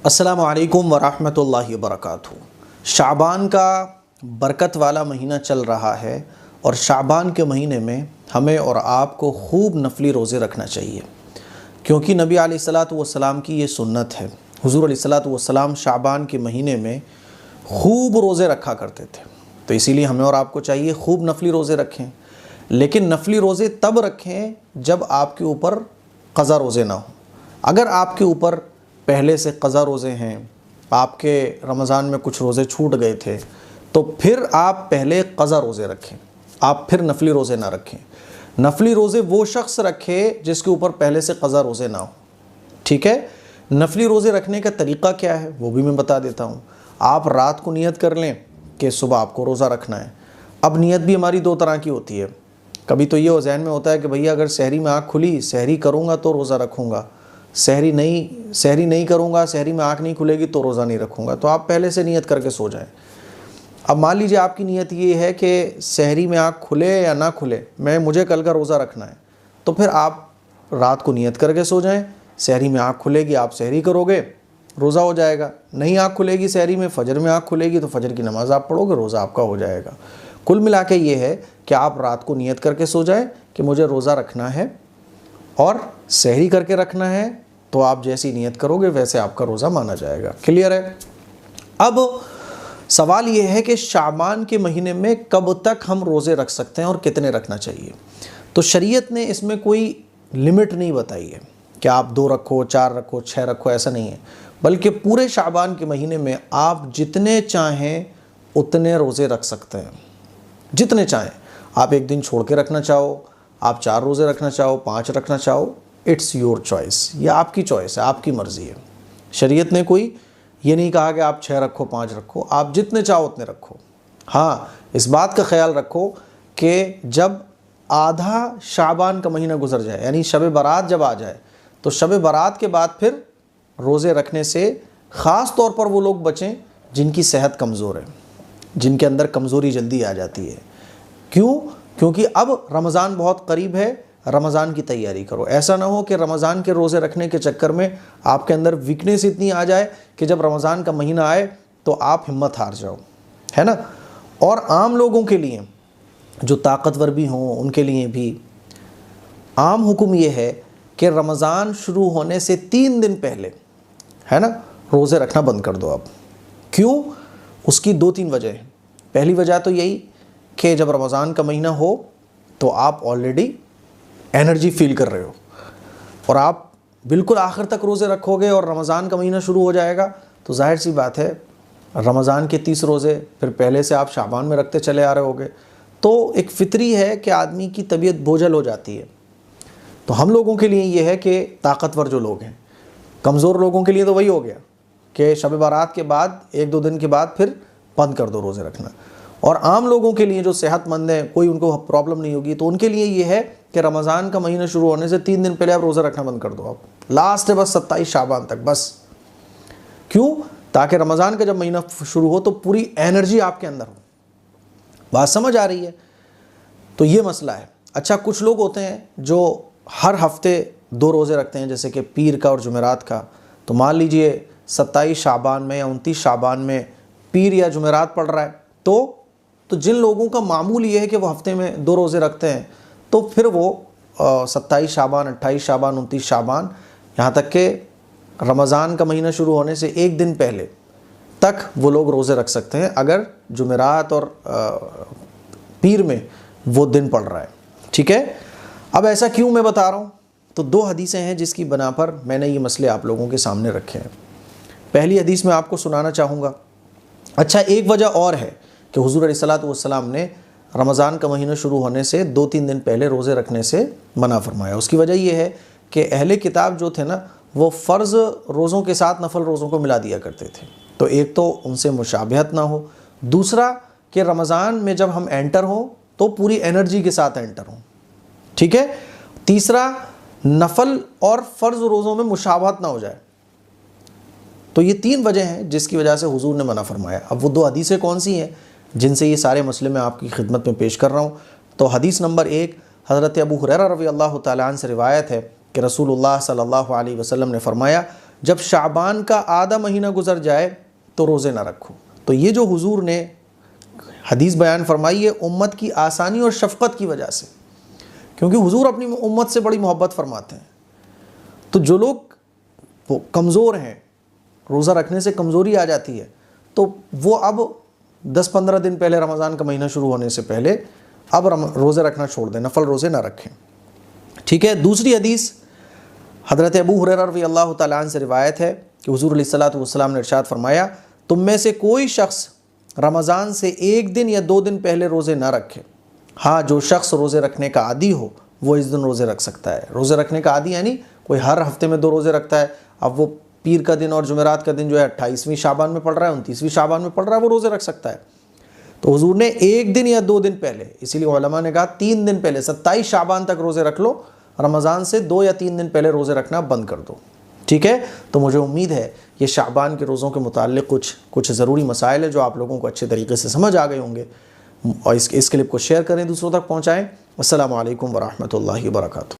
अस्सलामु अलैकुम वरहमतुल्लाहि वबरकातुहू। शाबान का बरकत वाला महीना चल रहा है और शाबान के महीने में हमें और आपको खूब नफली रोज़े रखना चाहिए, क्योंकि नबी अलैहिस्सलातु वस्सलाम की ये सुन्नत है। हुज़ूर अलैहिस्सलातु वस्सलाम शाबान के महीने में खूब रोज़े रखा करते थे, तो इसीलिए हमें और आपको चाहिए खूब नफली रोज़े रखें। लेकिन नफली रोज़े तब रखें जब आपके ऊपर क़ज़ा रोज़े ना हो। अगर आपके ऊपर पहले से क़ज़ा रोज़े हैं, आपके रमज़ान में कुछ रोज़े छूट गए थे, तो फिर आप पहले क़ज़ा रोज़े रखें, आप फिर नफली रोज़े ना रखें। नफली रोज़े वो शख्स रखे जिसके ऊपर पहले से क़ज़ा रोज़े ना हो। ठीक है, नफली रोज़े रखने का तरीक़ा क्या है वो भी मैं बता देता हूँ। आप रात को नियत कर लें कि सुबह आपको रोज़ा रखना है। अब नियत भी हमारी दो तरह की होती है। कभी तो ये ज़हन में होता है कि भैया अगर सहरी में आँख खुली, सहरी करूँगा तो रोज़ा रखूँगा, सहरी नहीं करूँगा, सहरी में आँख नहीं खुलेगी तो रोज़ा नहीं रखूँगा। तो आप पहले से नियत करके सो जाएं। अब मान लीजिए आपकी नियत ये है कि सहरी में आँख खुले या ना खुले, मुझे कल का रोज़ा रखना है, तो फिर आप रात को नियत करके सो जाएं। सहरी में आँख खुलेगी, आप सहरी करोगे, रोज़ा हो जाएगा। नहीं आँख खुलेगी सहरी में, फजर में आँख खुलेगी तो फजर की नमाज़ आप पढ़ोगे, रोज़ा आपका हो जाएगा। कुल मिला के ये है कि आप रात को नियत करके सो जाएं कि मुझे रोज़ा रखना है और सहरी करके रखना है, तो आप जैसी नियत करोगे वैसे आपका रोज़ा माना जाएगा। क्लियर है। अब सवाल ये है कि शाबान के महीने में कब तक हम रोज़े रख सकते हैं और कितने रखना चाहिए। तो शरीयत ने इसमें कोई लिमिट नहीं बताई है कि आप 2 रखो, 4 रखो, 6 रखो, ऐसा नहीं है। बल्कि पूरे शाबान के महीने में आप जितने चाहें उतने रोज़े रख सकते हैं, जितने चाहें। आप एक दिन छोड़ के रखना चाहो, आप 4 रोज़े रखना चाहो, 5 रखना चाहो, इट्स योर चॉइस। ये आपकी चॉइस है, आपकी मर्ज़ी है। शरीयत ने कोई ये नहीं कहा कि आप 6 रखो, 5 रखो, आप जितने चाहो उतने रखो। हाँ, इस बात का ख़याल रखो कि जब आधा शाबान का महीना गुजर जाए, यानी शब बारात जब आ जाए, तो शब बारात के बाद फिर रोज़े रखने से ख़ास तौर पर वो लोग बचें जिनकी सेहत कमज़ोर है, जिनके अंदर कमज़ोरी जल्दी आ जाती है। क्यों? क्योंकि अब रमज़ान बहुत करीब है, रमज़ान की तैयारी करो। ऐसा ना हो कि रमज़ान के रोज़े रखने के चक्कर में आपके अंदर वीकनेस इतनी आ जाए कि जब रमज़ान का महीना आए तो आप हिम्मत हार जाओ, है ना। और आम लोगों के लिए, जो ताकतवर भी हों, उनके लिए भी आम हुक्म ये है कि रमज़ान शुरू होने से 3 दिन पहले, है ना, रोज़े रखना बंद कर दो आप। क्यों? उसकी 2-3 वजह हैं। पहली वजह तो यही कि जब रमज़ान का महीना हो तो आप ऑलरेडी एनर्जी फील कर रहे हो और आप बिल्कुल आखिर तक रोज़े रखोगे और रमज़ान का महीना शुरू हो जाएगा तो जाहिर सी बात है रमज़ान के 30 रोज़े फिर पहले से आप शाबान में रखते चले आ रहे होगे, तो एक फ़ितरी है कि आदमी की तबीयत बोझल हो जाती है। तो हम लोगों के लिए ये है कि ताकतवर जो लोग हैं, कमज़ोर लोगों के लिए तो वही हो गया कि शब बारात के बाद 1-2 दिन के बाद फिर बंद कर दो रोज़े रखना। और आम लोगों के लिए जो सेहतमंद है, कोई उनको प्रॉब्लम नहीं होगी, तो उनके लिए ये है कि रमज़ान का महीना शुरू होने से 3 दिन पहले आप रोज़ा रखना बंद कर दो। आप लास्ट है बस 27 शाबान तक, बस। क्यों? ताकि रमज़ान का जब महीना शुरू हो तो पूरी एनर्जी आपके अंदर हो। बात समझ आ रही है? तो ये मसला है। अच्छा, कुछ लोग होते हैं जो हर हफ्ते 2 रोज़े रखते हैं, जैसे कि पीर का और जुमेरात का। तो मान लीजिए 27 शाबान में या 29 शाबान में पीर या जुमेरात पड़ रहा है, तो जिन लोगों का मामूल ये है कि वो हफ्ते में 2 रोज़े रखते हैं, तो फिर वो 27 शाबान, 28 शाबान, 29 शाबान, यहाँ तक कि रमज़ान का महीना शुरू होने से 1 दिन पहले तक वो लोग रोज़े रख सकते हैं, अगर जुमेरात और पीर में वो दिन पड़ रहा है। ठीक है। अब ऐसा क्यों मैं बता रहा हूँ? तो 2 हदीसें हैं जिसकी बना पर मैंने ये मसले आप लोगों के सामने रखे हैं। पहली हदीस मैं आपको सुनाना चाहूँगा। अच्छा, एक वजह और है कि हुज़ूर अलैहिस्सलातु वस्सलाम ने रमज़ान का महीना शुरू होने से 2-3 दिन पहले रोज़े रखने से मना फरमाया। उसकी वजह यह है कि अहले किताब जो थे ना, वो फ़र्ज़ रोज़ों के साथ नफल रोज़ों को मिला दिया करते थे। तो एक तो उनसे मुशाबहत ना हो, दूसरा कि रमज़ान में जब हम एंटर हों तो पूरी एनर्जी के साथ एंटर हों। ठीक है। तीसरा, नफल और फ़र्ज़ रोज़ों में मुशाबहत ना हो जाए। तो ये 3 वजह हैं जिसकी वजह से हुज़ूर ने मना फरमाया। अब वो 2 हदीसें कौन सी हैं जिनसे ये सारे मसले मैं आपकी खिदमत में पेश कर रहा हूँ? तो हदीस नंबर 1 हज़रत अबू हुरैरा रज़ियल्लाहु ताला अन्हु से रिवायत है कि रसूलुल्लाह सल्लल्लाहु अलैहि वसल्लम ने फरमाया, जब शाबान का आधा महीना गुजर जाए तो रोज़े ना रखो। तो ये जो हुजूर ने हदीस बयान फरमाई है उम्मत की आसानी और शफ़क़त की वजह से, क्योंकि हुजूर अपनी उम्मत से बड़ी मोहब्बत फरमाते हैं। तो जो लोग वो कमज़ोर हैं, रोज़ा रखने से कमज़ोरी आ जाती है, तो वो अब 10-15 दिन पहले रमज़ान का महीना शुरू होने से पहले अब रोज़े रखना छोड़ दें, नफल रोज़े ना रखें। ठीक है। दूसरी हदीस हज़रत अबू हुरैरा रज़ियल्लाहु तआला अन्हु से रिवायत है कि हुज़ूर अलैहिस्सलातु वस्सलाम ने इरशाद फरमाया, तुम में से कोई शख्स रमज़ान से 1 दिन या 2 दिन पहले रोज़े ना रखे। हाँ, जो शख्स रोज़े रखने का आदी हो वो इस दिन रोज़े रख सकता है। रोज़े रखने का आदी यानी कोई हर हफ्ते में 2 रोज़े रखता है, अब वो पीर का दिन और जुमेरात का दिन जो है 28वीं शाबान में पड़ रहा है, 29वीं शाबान में पड़ रहा है, वो रोज़े रख सकता है। तो हुजूर ने 1 दिन या 2 दिन पहले, इसीलिए उलमा ने कहा 3 दिन पहले 27 शाबान तक रोज़े रख लो, रमज़ान से 2 या 3 दिन पहले रोज़े रखना बंद कर दो। ठीक है। तो मुझे उम्मीद है ये शाबान के रोज़ों के मुताल्लिक़ कुछ ज़रूरी मसाइल है जो आप लोगों को अच्छे तरीके से समझ आ गए होंगे, और इस क्लिप को शेयर करें, दूसरों तक पहुँचाएँ। अस्सलामु अलैकुम व रहमतुल्लाहि व बरकातुहू।